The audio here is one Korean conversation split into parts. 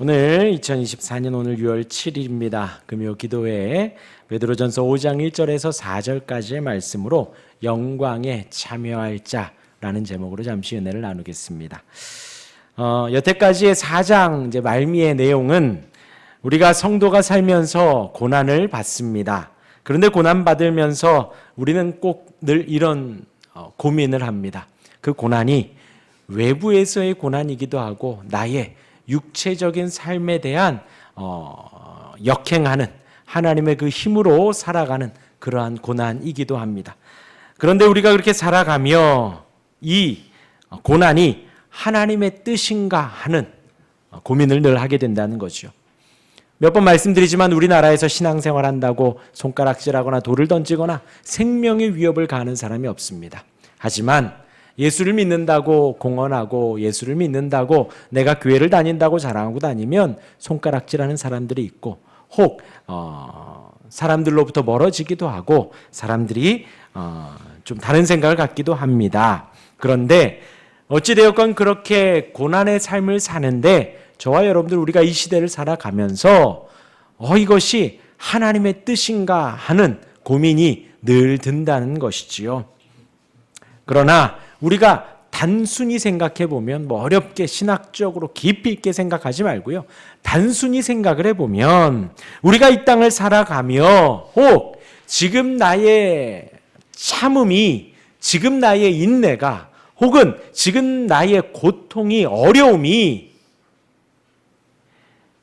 오늘 2024년 오늘 6월 7일입니다. 금요 기도회에 베드로전서 5장 1절에서 4절까지의 말씀으로 영광에 참여할 자라는 제목으로 잠시 은혜를 나누겠습니다. 여태까지의 4장 이제 말미의 내용은 우리가 성도가 살면서 고난을 받습니다. 그런데 고난 받으면서 우리는 꼭 늘 이런 고민을 합니다. 그 고난이 외부에서의 고난이기도 하고 나의 육체적인 삶에 대한 역행하는 하나님의 그 힘으로 살아가는 그러한 고난이기도 합니다. 그런데 우리가 그렇게 살아가며 이 고난이 하나님의 뜻인가 하는 고민을 늘 하게 된다는 거죠. 몇 번 말씀드리지만 우리나라에서 신앙생활 한다고 손가락질하거나 돌을 던지거나 생명의 위협을 가하는 사람이 없습니다. 하지만 예수를 믿는다고 공언하고 예수를 믿는다고 내가 교회를 다닌다고 자랑하고 다니면 손가락질하는 사람들이 있고 혹 사람들로부터 멀어지기도 하고 사람들이 좀 다른 생각을 갖기도 합니다. 그런데 어찌되었건 그렇게 고난의 삶을 사는데 저와 여러분들 우리가 이 시대를 살아가면서 이것이 하나님의 뜻인가 하는 고민이 늘 든다는 것이지요. 그러나 우리가 단순히 생각해 보면 어렵게 신학적으로 깊이 있게 생각하지 말고요. 단순히 생각을 해보면 우리가 이 땅을 살아가며 혹 지금 나의 참음이 지금 나의 인내가 혹은 지금 나의 고통이 어려움이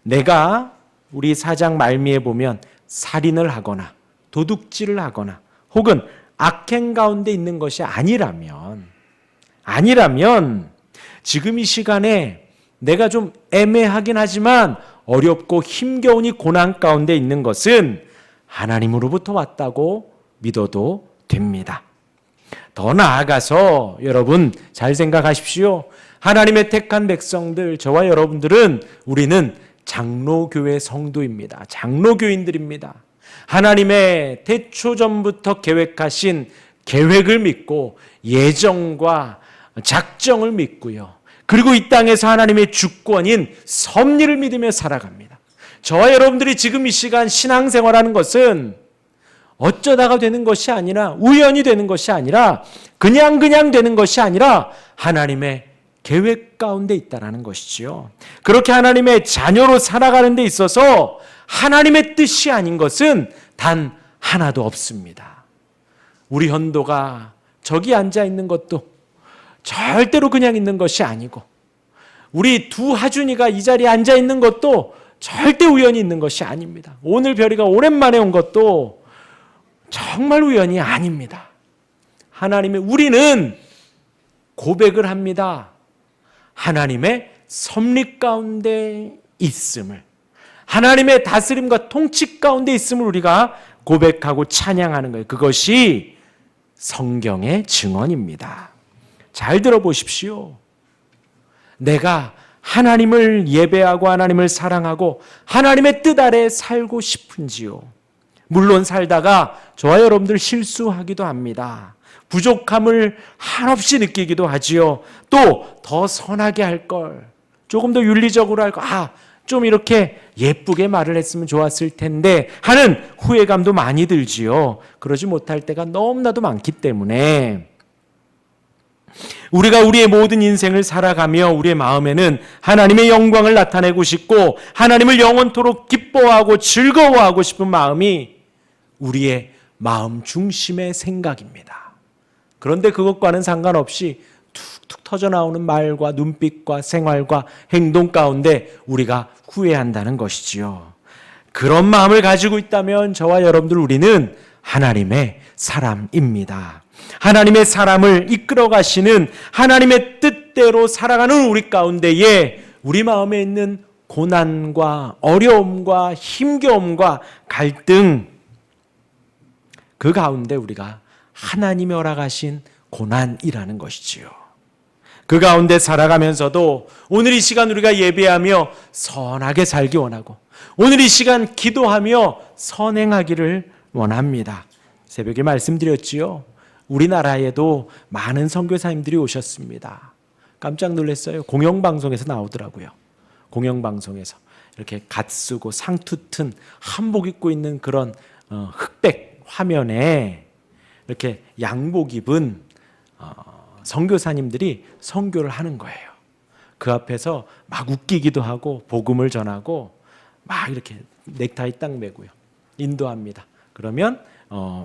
내가 우리 4장 말미에 보면 살인을 하거나 도둑질을 하거나 혹은 악행 가운데 있는 것이 아니라면 지금 이 시간에 내가 좀 애매하긴 하지만 어렵고 힘겨운 이 고난 가운데 있는 것은 하나님으로부터 왔다고 믿어도 됩니다. 더 나아가서 여러분 잘 생각하십시오. 하나님의 택한 백성들, 저와 여러분들은 우리는 장로교회 성도입니다. 장로교인들입니다. 하나님의 태초전부터 계획하신 계획을 믿고 예정과 작정을 믿고요. 그리고 이 땅에서 하나님의 주권인 섭리를 믿으며 살아갑니다. 저와 여러분들이 지금 이 시간 신앙생활하는 것은 어쩌다가 되는 것이 아니라 우연히 되는 것이 아니라 그냥 되는 것이 아니라 하나님의 계획 가운데 있다는 것이지요. 그렇게 하나님의 자녀로 살아가는 데 있어서 하나님의 뜻이 아닌 것은 단 하나도 없습니다. 우리 현도가 저기 앉아 있는 것도 절대로 그냥 있는 것이 아니고 우리 두 하준이가 이 자리에 앉아 있는 것도 절대 우연히 있는 것이 아닙니다. 오늘 별이가 오랜만에 온 것도 정말 우연이 아닙니다. 우리는 고백을 합니다. 하나님의 섭리 가운데 있음을, 하나님의 다스림과 통치 가운데 있음을 우리가 고백하고 찬양하는 거예요. 그것이 성경의 증언입니다. 잘 들어보십시오. 내가 하나님을 예배하고 하나님을 사랑하고 하나님의 뜻 아래 살고 싶은지요. 물론 살다가 저와 여러분들 실수하기도 합니다. 부족함을 한없이 느끼기도 하지요. 또 더 선하게 할 걸, 조금 더 윤리적으로 할 걸, 좀 이렇게 예쁘게 말을 했으면 좋았을 텐데 하는 후회감도 많이 들지요. 그러지 못할 때가 너무나도 많기 때문에 우리가 우리의 모든 인생을 살아가며 우리의 마음에는 하나님의 영광을 나타내고 싶고 하나님을 영원토록 기뻐하고 즐거워하고 싶은 마음이 우리의 마음 중심의 생각입니다. 그런데 그것과는 상관없이 툭툭 터져나오는 말과 눈빛과 생활과 행동 가운데 우리가 후회한다는 것이지요. 그런 마음을 가지고 있다면 저와 여러분들 우리는 하나님의 사람입니다. 하나님의 사람을 이끌어 가시는 하나님의 뜻대로 살아가는 우리 가운데에 우리 마음에 있는 고난과 어려움과 힘겨움과 갈등, 그 가운데 우리가 하나님이 허락하신 고난이라는 것이지요. 그 가운데 살아가면서도 오늘 이 시간 우리가 예배하며 선하게 살기 원하고 오늘 이 시간 기도하며 선행하기를 원합니다. 새벽에 말씀드렸지요. 우리나라에도 많은 선교사님들이 오셨습니다. 깜짝 놀랐어요. 공영방송에서 나오더라고요. 공영방송에서. 이렇게 갓 쓰고 상투 튼 한복 입고 있는 그런 흑백 화면에 이렇게 양복 입은 선교사님들이 선교를 하는 거예요. 그 앞에서 막 웃기기도 하고 복음을 전하고 막 이렇게 넥타이 딱 매고요. 인도합니다. 그러면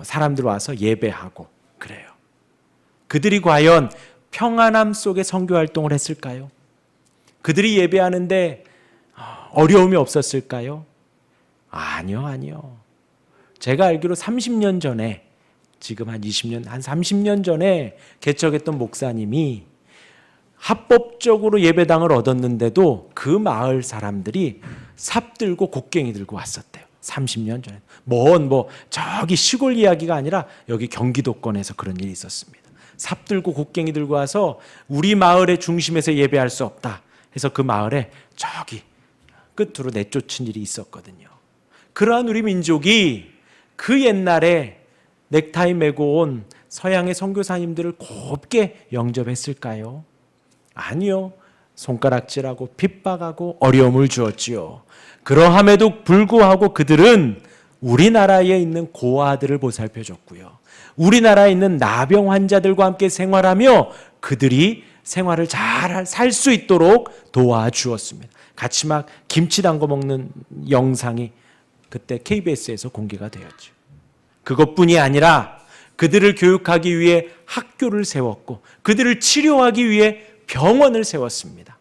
사람들 와서 예배하고 그래요. 그들이 과연 평안함 속에 선교 활동을 했을까요? 그들이 예배하는데 어려움이 없었을까요? 아니요. 제가 알기로 30년 전에, 지금 한 20년, 한 30년 전에 개척했던 목사님이 합법적으로 예배당을 얻었는데도 그 마을 사람들이 삽 들고 곡괭이 들고 왔었대요. 30년 전에. 저기 시골 이야기가 아니라 여기 경기도권에서 그런 일이 있었습니다. 삽 들고 곡괭이 들고 와서 우리 마을의 중심에서 예배할 수 없다 해서 그 마을에 저기 끝으로 내쫓은 일이 있었거든요. 그러한 우리 민족이 그 옛날에 넥타이 메고 온 서양의 선교사님들을 곱게 영접했을까요? 아니요. 손가락질하고 핍박하고 어려움을 주었지요. 그러함에도 불구하고 그들은 우리나라에 있는 고아들을 보살펴줬고요. 우리나라에 있는 나병 환자들과 함께 생활하며 그들이 생활을 잘 살 수 있도록 도와주었습니다. 같이 막 김치 담궈 먹는 영상이 그때 KBS에서 공개가 되었죠. 그것뿐이 아니라 그들을 교육하기 위해 학교를 세웠고 그들을 치료하기 위해 병원을 세웠습니다.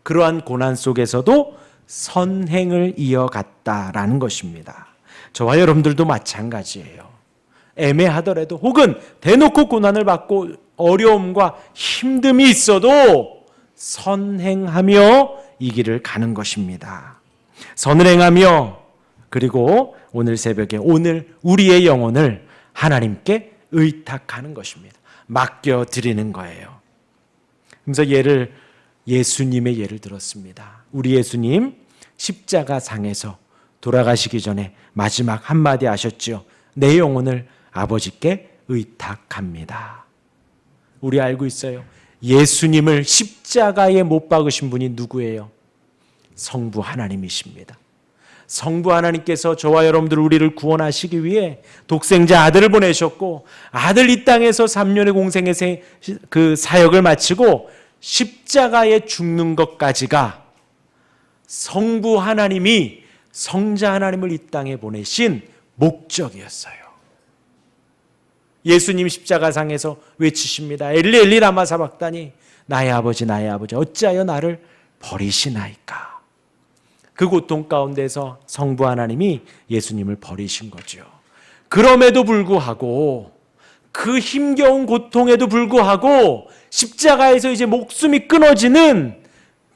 그러한 고난 속에서도 선행을 이어갔다라는 것입니다. 저와 여러분들도 마찬가지예요. 애매하더라도 혹은 대놓고 고난을 받고 어려움과 힘듦이 있어도 선행하며 이 길을 가는 것입니다. 선을 행하며 그리고 오늘 새벽에 오늘 우리의 영혼을 하나님께 의탁하는 것입니다. 맡겨드리는 거예요. 그래서 예수님의 예를 들었습니다. 우리 예수님 십자가상에서 돌아가시기 전에 마지막 한마디 하셨죠. 내 영혼을 아버지께 의탁합니다. 우리 알고 있어요. 예수님을 십자가에 못 박으신 분이 누구예요? 성부 하나님이십니다. 성부 하나님께서 저와 여러분들 우리를 구원하시기 위해 독생자 아들을 보내셨고 아들 이 땅에서 3년의 공생의 그 사역을 마치고 십자가에 죽는 것까지가 성부 하나님이 성자 하나님을 이 땅에 보내신 목적이었어요. 예수님 십자가상에서 외치십니다. 엘리 엘리 라마 사박다니 나의 아버지 어찌하여 나를 버리시나이까. 그 고통 가운데서 성부 하나님이 예수님을 버리신 거죠. 그럼에도 불구하고 그 힘겨운 고통에도 불구하고 십자가에서 이제 목숨이 끊어지는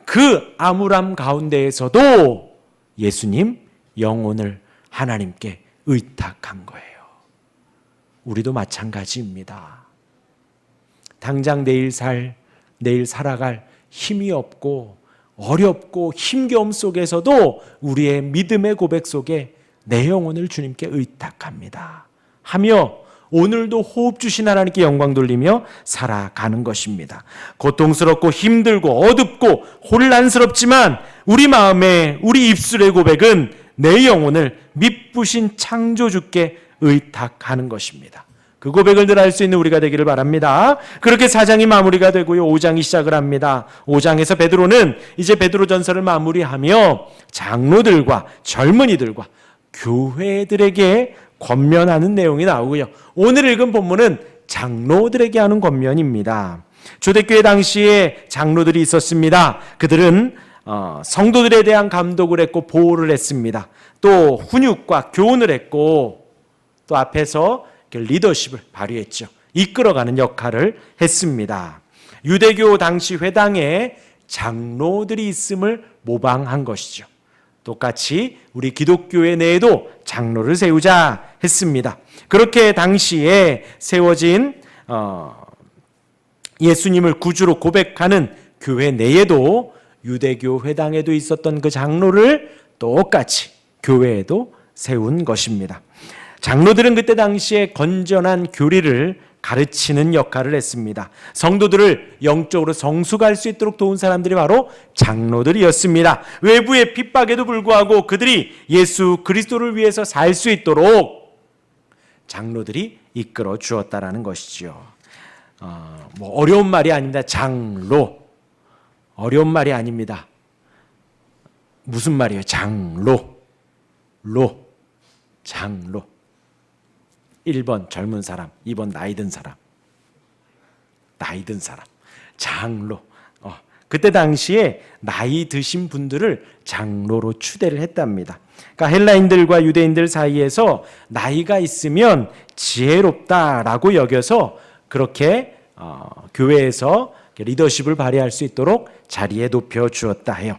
그 암울함 가운데에서도 예수님 영혼을 하나님께 의탁한 거예요. 우리도 마찬가지입니다. 당장 내일 살아갈 힘이 없고 어렵고 힘겨움 속에서도 우리의 믿음의 고백 속에 내 영혼을 주님께 의탁합니다. 하며 오늘도 호흡 주신 하나님께 영광 돌리며 살아가는 것입니다. 고통스럽고 힘들고 어둡고 혼란스럽지만 우리 마음에 우리 입술의 고백은 내 영혼을 미쁘신 창조주께 의탁하는 것입니다. 그 고백을 늘 할 수 있는 우리가 되기를 바랍니다. 그렇게 4장이 마무리가 되고요. 5장이 시작을 합니다. 5장에서 베드로는 이제 베드로전서를 마무리하며 장로들과 젊은이들과 교회들에게 권면하는 내용이 나오고요. 오늘 읽은 본문은 장로들에게 하는 권면입니다. 초대교회 당시에 장로들이 있었습니다. 그들은 성도들에 대한 감독을 했고 보호를 했습니다. 또 훈육과 교훈을 했고 또 앞에서 리더십을 발휘했죠. 이끌어가는 역할을 했습니다. 유대교 당시 회당에 장로들이 있음을 모방한 것이죠. 똑같이 우리 기독교회 내에도 장로를 세우자 했습니다. 그렇게 당시에 세워진 예수님을 구주로 고백하는 교회 내에도 유대교 회당에도 있었던 그 장로를 똑같이 교회에도 세운 것입니다. 장로들은 그때 당시에 건전한 교리를 가르치는 역할을 했습니다. 성도들을 영적으로 성숙할 수 있도록 도운 사람들이 바로 장로들이었습니다. 외부의 핍박에도 불구하고 그들이 예수 그리스도를 위해서 살 수 있도록 장로들이 이끌어 주었다라는 것이죠. 어려운 말이 아닙니다. 장로. 어려운 말이 아닙니다. 무슨 말이에요? 장로. 장로. 1번 젊은 사람, 2번 나이 든 사람. 장로. 그때 당시에 나이 드신 분들을 장로로 추대를 했답니다. 그러니까 헬라인들과 유대인들 사이에서 나이가 있으면 지혜롭다라고 여겨서 그렇게 교회에서 리더십을 발휘할 수 있도록 자리에 높여 주었다 해요.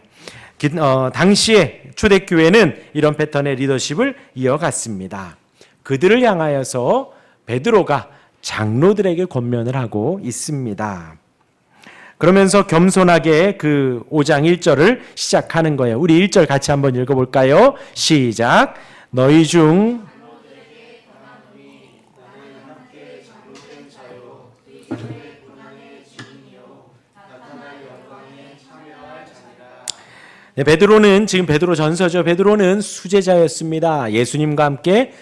당시에 초대교회는 이런 패턴의 리더십을 이어갔습니다. 그들을 향하여서 베드로가 장로들에게 권면을 하고 있습니다. 그러면서 겸손하게 그 5장 1절을 시작하는 거예요. 우리 1절 같이 한번 읽어볼까요? 시작. 너희 중 네, 베드로는 지금 베드로 전서죠. 베드로는 수제자였습니다. 예수님과 함께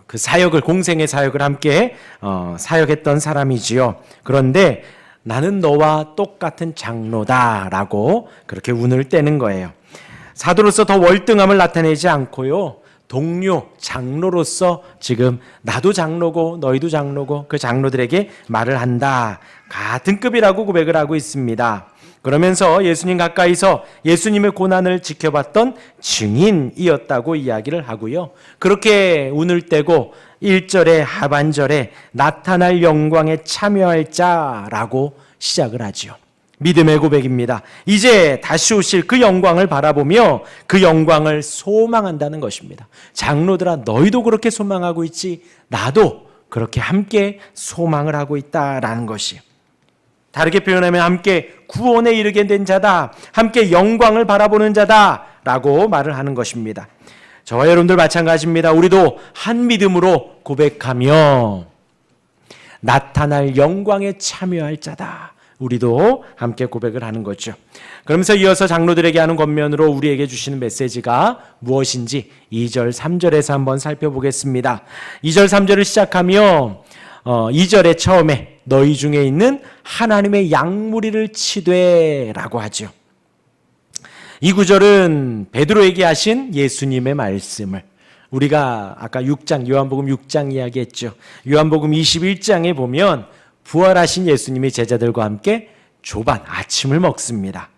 그 사역을 공생의 사역을 함께 사역했던 사람이지요. 그런데 나는 너와 똑같은 장로다라고 그렇게 운을 떼는 거예요. 사도로서 더 월등함을 나타내지 않고요. 동료, 장로로서 지금 나도 장로고 너희도 장로고 그 장로들에게 말을 한다. 같은 급이라고 고백을 하고 있습니다. 그러면서 예수님 가까이서 예수님의 고난을 지켜봤던 증인이었다고 이야기를 하고요. 그렇게 운을 떼고 1절의 하반절에 나타날 영광에 참여할 자라고 시작을 하죠. 믿음의 고백입니다. 이제 다시 오실 그 영광을 바라보며 그 영광을 소망한다는 것입니다. 장로들아, 너희도 그렇게 소망하고 있지? 나도 그렇게 함께 소망을 하고 있다라는 것이. 다르게 표현하면 함께 구원에 이르게 된 자다, 함께 영광을 바라보는 자다라고 말을 하는 것입니다. 저와 여러분들 마찬가지입니다. 우리도 한 믿음으로 고백하며 나타날 영광에 참여할 자다. 우리도 함께 고백을 하는 거죠. 그러면서 이어서 장로들에게 하는 권면으로 우리에게 주시는 메시지가 무엇인지 2절, 3절에서 한번 살펴보겠습니다. 2절, 3절을 시작하며 2절의 처음에 너희 중에 있는 하나님의 양무리를 치되라고 하죠. 이 구절은 베드로에게 하신 예수님의 말씀을 우리가 아까 6장 요한복음 6장 이야기했죠. 요한복음 21장에 보면 부활하신 예수님이 제자들과 함께 조반 아침을 먹습니다.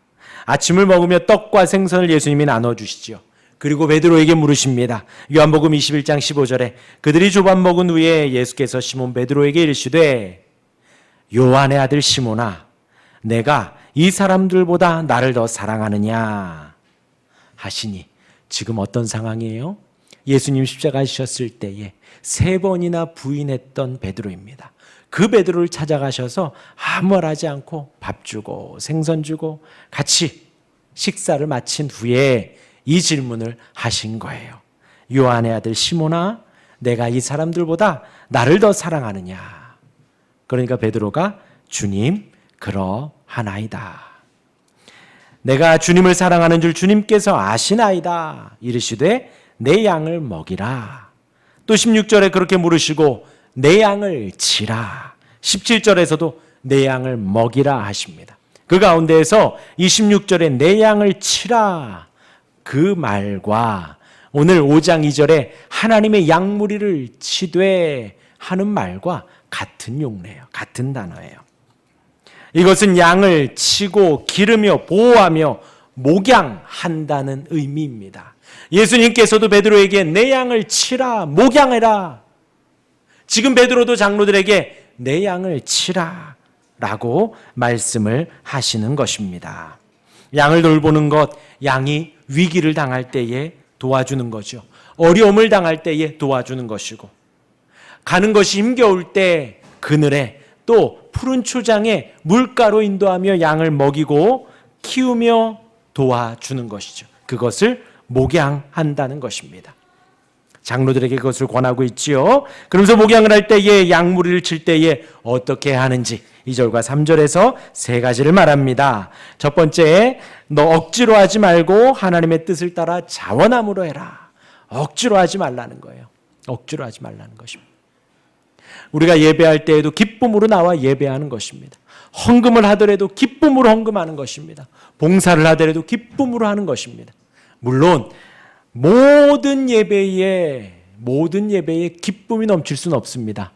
아침을 먹으며 떡과 생선을 예수님이 나눠주시죠. 그리고 베드로에게 물으십니다. 요한복음 21장 15절에 그들이 조반 먹은 후에 예수께서 시몬 베드로에게 이르시되 요한의 아들 시몬아, 내가 이 사람들보다 나를 더 사랑하느냐 하시니, 지금 어떤 상황이에요? 예수님 십자가 지셨을 때에 3번이나 부인했던 베드로입니다. 그 베드로를 찾아가셔서 아무 말 하지 않고 밥 주고 생선 주고 같이 식사를 마친 후에 이 질문을 하신 거예요. 요한의 아들 시몬아, 내가 이 사람들보다 나를 더 사랑하느냐? 그러니까 베드로가 주님, 그러하나이다. 내가 주님을 사랑하는 줄 주님께서 아시나이다. 이르시되 내 양을 먹이라. 또 16절에 그렇게 물으시고 내 양을 치라. 17절에서도 내 양을 먹이라 하십니다. 그 가운데에서 26절에 내 양을 치라, 그 말과 오늘 5장 2절에 하나님의 양무리를 치되 하는 말과 같은 용례예요. 같은 단어예요. 이것은 양을 치고 기르며 보호하며 목양한다는 의미입니다. 예수님께서도 베드로에게 내 양을 치라, 목양해라. 지금 베드로도 장로들에게 내 양을 치라 라고 말씀을 하시는 것입니다. 양을 돌보는 것, 양이 위기를 당할 때에 도와주는 거죠. 어려움을 당할 때에 도와주는 것이고, 가는 것이 힘겨울 때 그늘에 또 푸른 초장에 물가로 인도하며 양을 먹이고 키우며 도와주는 것이죠. 그것을 목양한다는 것입니다. 장로들에게 그것을 권하고 있지요. 그러면서 목양을 할 때에 양무리를 칠 때에 어떻게 해야 하는지 2절과 3절에서 세 가지를 말합니다. 첫 번째, 너 억지로 하지 말고 하나님의 뜻을 따라 자원함으로 해라. 억지로 하지 말라는 거예요. 억지로 하지 말라는 것입니다. 우리가 예배할 때에도 기쁨으로 나와 예배하는 것입니다. 헌금을 하더라도 기쁨으로 헌금하는 것입니다. 봉사를 하더라도 기쁨으로 하는 것입니다. 물론 모든 예배에 기쁨이 넘칠 수는 없습니다.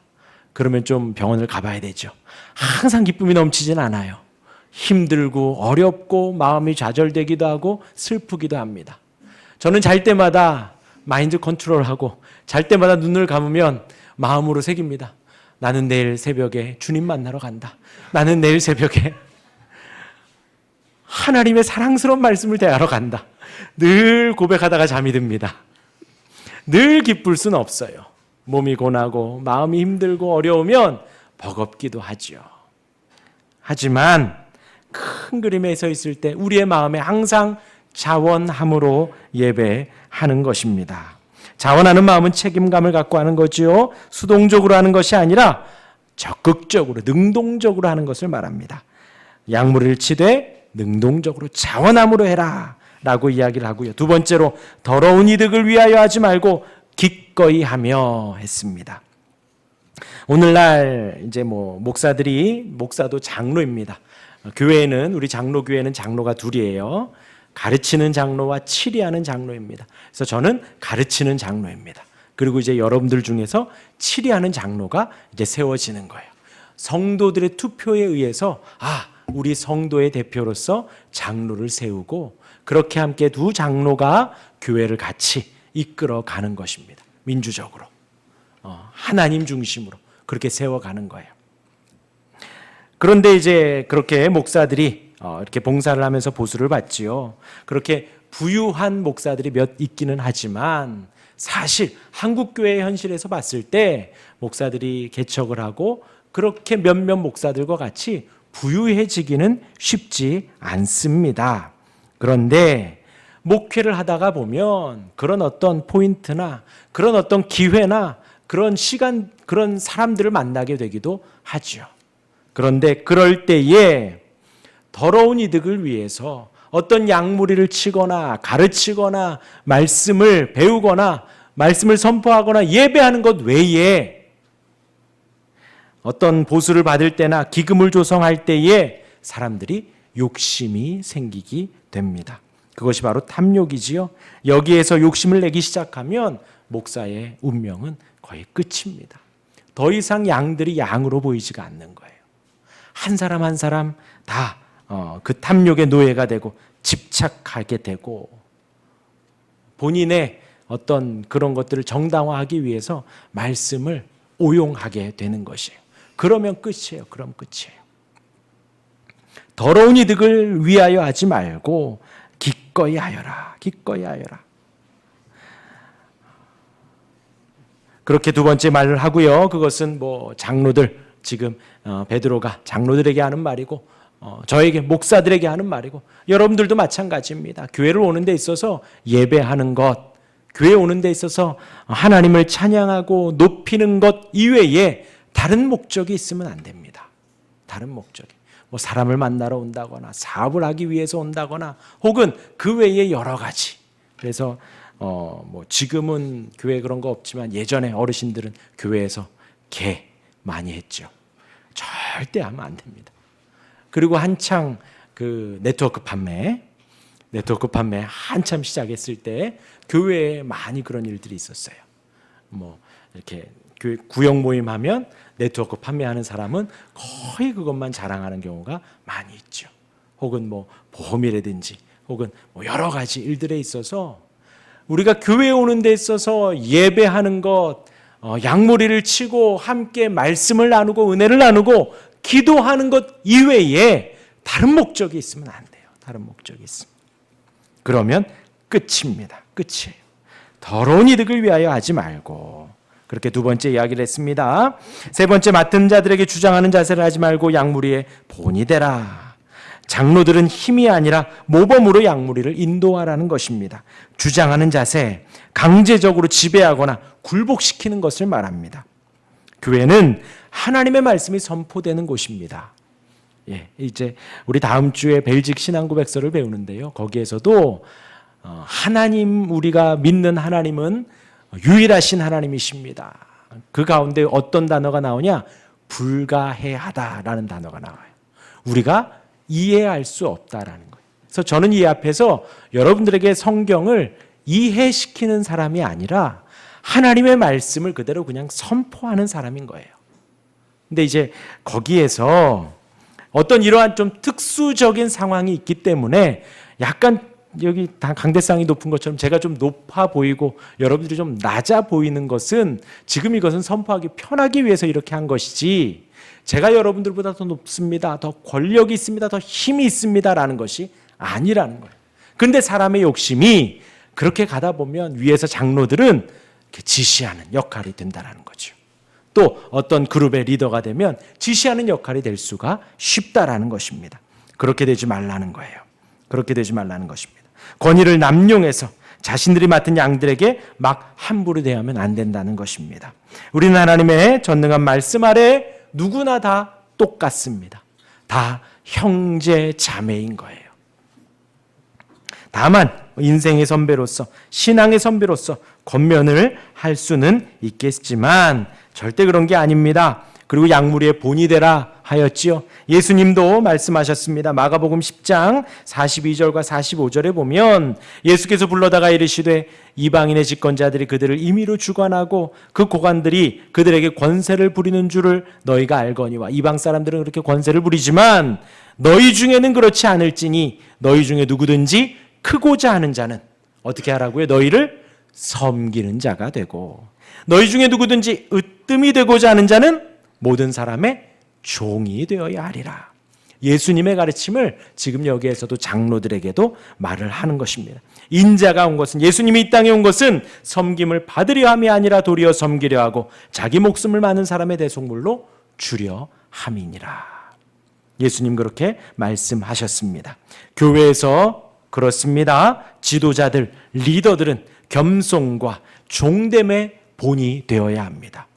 그러면 좀 병원을 가봐야 되죠. 항상 기쁨이 넘치진 않아요. 힘들고 어렵고 마음이 좌절되기도 하고 슬프기도 합니다. 저는 잘 때마다 마인드 컨트롤하고 잘 때마다 눈을 감으면 마음으로 새깁니다. 나는 내일 새벽에 주님 만나러 간다. 나는 내일 새벽에 하나님의 사랑스러운 말씀을 대하러 간다. 늘 고백하다가 잠이 듭니다. 늘 기쁠 수는 없어요. 몸이 고나고 마음이 힘들고 어려우면 버겁기도 하죠. 하지만 큰 그림에 서 있을 때 우리의 마음에 항상 자원함으로 예배하는 것입니다. 자원하는 마음은 책임감을 갖고 하는 거지요. 수동적으로 하는 것이 아니라 적극적으로 능동적으로 하는 것을 말합니다. 양무리를 치되 능동적으로 자원함으로 해라 라고 이야기를 하고요. 두 번째로 더러운 이득을 위하여 하지 말고 기꺼이 하며 했습니다. 오늘날 이제 목사도 장로입니다. 교회에는 우리 장로교회는 장로가 둘이에요. 가르치는 장로와 치리하는 장로입니다. 그래서 저는 가르치는 장로입니다. 그리고 이제 여러분들 중에서 치리하는 장로가 이제 세워지는 거예요. 성도들의 투표에 의해서 우리 성도의 대표로서 장로를 세우고 그렇게 함께 두 장로가 교회를 같이 이끌어 가는 것입니다. 민주적으로 하나님 중심으로 그렇게 세워가는 거예요. 그런데 이제 그렇게 목사들이 이렇게 봉사를 하면서 보수를 받지요. 그렇게 부유한 목사들이 몇 있기는 하지만 사실 한국교회의 현실에서 봤을 때 목사들이 개척을 하고 그렇게 몇몇 목사들과 같이 부유해지기는 쉽지 않습니다. 그런데 목회를 하다가 보면 그런 어떤 포인트나 그런 어떤 기회나 그런 시간, 그런 사람들을 만나게 되기도 하죠. 그런데 그럴 때에 더러운 이득을 위해서 어떤 양무리를 치거나 가르치거나 말씀을 배우거나 말씀을 선포하거나 예배하는 것 외에 어떤 보수를 받을 때나 기금을 조성할 때에 사람들이 욕심이 생기게 됩니다. 그것이 바로 탐욕이지요. 여기에서 욕심을 내기 시작하면 목사의 운명은 거의 끝입니다. 더 이상 양들이 양으로 보이지가 않는 거예요. 한 사람 한 사람 다 그 탐욕의 노예가 되고 집착하게 되고 본인의 어떤 그런 것들을 정당화하기 위해서 말씀을 오용하게 되는 것이에요. 그러면 끝이에요. 그럼 끝이에요. 더러운 이득을 위하여 하지 말고 기꺼이 하여라. 기꺼이 하여라. 그렇게 두 번째 말을 하고요. 그것은 장로들 지금 베드로가 장로들에게 하는 말이고 저에게 목사들에게 하는 말이고 여러분들도 마찬가지입니다. 교회를 오는 데 있어서 예배하는 것, 교회 오는 데 있어서 하나님을 찬양하고 높이는 것 이외에 다른 목적이 있으면 안 됩니다. 다른 목적이. 사람을 만나러 온다거나 사업을 하기 위해서 온다거나 혹은 그 외에 여러 가지. 그래서 지금은 교회 그런 거 없지만 예전에 어르신들은 교회에서 개 많이 했죠. 절대 하면 안 됩니다. 그리고 한창 그 네트워크 판매 한참 시작했을 때 교회에 많이 그런 일들이 있었어요. 이렇게 교회 구역 모임 하면 네트워크 판매하는 사람은 거의 그것만 자랑하는 경우가 많이 있죠. 혹은 보험이라든지 혹은 여러 가지 일들에 있어서 우리가 교회에 오는 데 있어서 예배하는 것, 양무리를 치고 함께 말씀을 나누고 은혜를 나누고 기도하는 것 이외에 다른 목적이 있으면 안 돼요. 다른 목적이 있습니다. 그러면 끝입니다. 끝이에요. 더러운 이득을 위하여 하지 말고 그렇게 두 번째 이야기를 했습니다. 세 번째, 맡은 자들에게 주장하는 자세를 하지 말고 양무리의 본이 되라. 장로들은 힘이 아니라 모범으로 양무리를 인도하라는 것입니다. 주장하는 자세, 강제적으로 지배하거나 굴복시키는 것을 말합니다. 교회는 하나님의 말씀이 선포되는 곳입니다. 이제 우리 다음 주에 벨직 신앙고백서를 배우는데요. 거기에서도 하나님, 우리가 믿는 하나님은 유일하신 하나님이십니다. 그 가운데 어떤 단어가 나오냐? 불가해하다라는 단어가 나와요. 우리가 이해할 수 없다라는 거예요. 그래서 저는 이 앞에서 여러분들에게 성경을 이해시키는 사람이 아니라 하나님의 말씀을 그대로 그냥 선포하는 사람인 거예요. 근데 이제 거기에서 어떤 이러한 좀 특수적인 상황이 있기 때문에 약간 여기 강대상이 높은 것처럼 제가 좀 높아 보이고 여러분들이 좀 낮아 보이는 것은 지금 이것은 선포하기 편하기 위해서 이렇게 한 것이지, 제가 여러분들보다 더 높습니다, 더 권력이 있습니다, 더 힘이 있습니다라는 것이 아니라는 거예요. 그런데 사람의 욕심이 그렇게 가다 보면 위에서 장로들은 이렇게 지시하는 역할이 된다는 거죠. 또 어떤 그룹의 리더가 되면 지시하는 역할이 될 수가 쉽다라는 것입니다. 그렇게 되지 말라는 거예요. 그렇게 되지 말라는 것입니다. 권위를 남용해서 자신들이 맡은 양들에게 막 함부로 대하면 안 된다는 것입니다. 우리는 하나님의 전능한 말씀 아래 누구나 다 똑같습니다. 다 형제 자매인 거예요. 다만 인생의 선배로서, 신앙의 선배로서 권면을 할 수는 있겠지만 절대 그런 게 아닙니다. 그리고 양무리의 본이 되라 하였지요. 예수님도 말씀하셨습니다. 마가복음 10장 42절과 45절에 보면 예수께서 불러다가 이르시되 이방인의 집권자들이 그들을 임의로 주관하고 그 고관들이 그들에게 권세를 부리는 줄을 너희가 알거니와. 이방 사람들은 그렇게 권세를 부리지만 너희 중에는 그렇지 않을지니 너희 중에 누구든지 크고자 하는 자는 어떻게 하라고요? 너희를 섬기는 자가 되고, 너희 중에 누구든지 으뜸이 되고자 하는 자는 모든 사람의 종이 되어야 하리라. 예수님의 가르침을 지금 여기에서도 장로들에게도 말을 하는 것입니다. 인자가 온 것은, 예수님이 이 땅에 온 것은 섬김을 받으려 함이 아니라 도리어 섬기려 하고 자기 목숨을 많은 사람의 대속물로 주려 함이니라. 예수님 그렇게 말씀하셨습니다. 교회에서 그렇습니다. 지도자들, 리더들은 겸손과 종됨의 본이 되어야 합니다.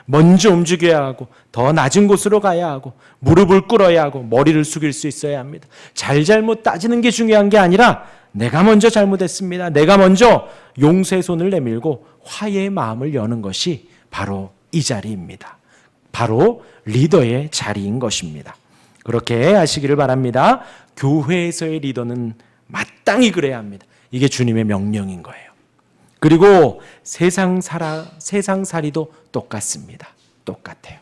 먼저 움직여야 하고 더 낮은 곳으로 가야 하고 무릎을 꿇어야 하고 머리를 숙일 수 있어야 합니다. 잘잘못 따지는 게 중요한 게 아니라 내가 먼저 잘못했습니다, 내가 먼저 용서의 손을 내밀고 화해의 마음을 여는 것이 바로 이 자리입니다. 바로 리더의 자리인 것입니다. 그렇게 하시기를 바랍니다. 교회에서의 리더는 마땅히 그래야 합니다. 이게 주님의 명령인 거예요. 그리고 세상살이도 똑같습니다. 똑같아요.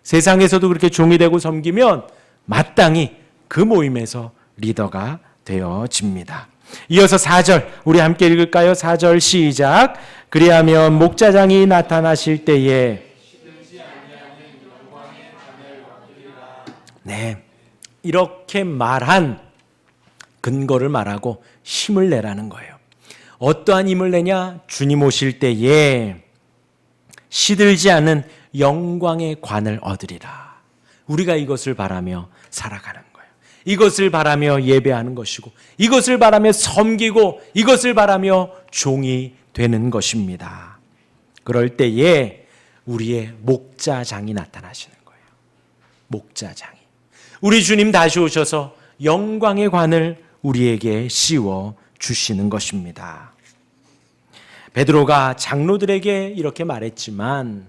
세상에서도 그렇게 종이 되고 섬기면 마땅히 그 모임에서 리더가 되어집니다. 이어서 4절 우리 함께 읽을까요? 4절 시작. 그리하면 목자장이 나타나실 때에 이렇게 말한 근거를 말하고 힘을 내라는 거예요. 어떠한 힘을 내냐? 주님 오실 때에 시들지 않은 영광의 관을 얻으리라. 우리가 이것을 바라며 살아가는 거예요. 이것을 바라며 예배하는 것이고, 이것을 바라며 섬기고, 이것을 바라며 종이 되는 것입니다. 그럴 때에 우리의 목자장이 나타나시는 거예요. 목자장이. 우리 주님 다시 오셔서 영광의 관을 우리에게 씌워 주시는 것입니다. 베드로가 장로들에게 이렇게 말했지만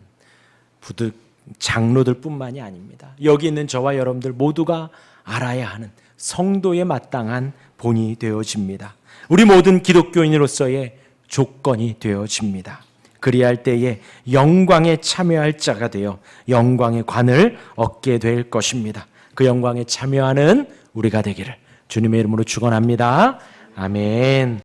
부득 장로들뿐만이 아닙니다. 여기 있는 저와 여러분들 모두가 알아야 하는 성도의 마땅한 본이 되어집니다. 우리 모든 기독교인으로서의 조건이 되어집니다. 그리할 때에 영광에 참여할 자가 되어 영광의 관을 얻게 될 것입니다. 그 영광에 참여하는 우리가 되기를 주님의 이름으로 축원합니다. 아멘.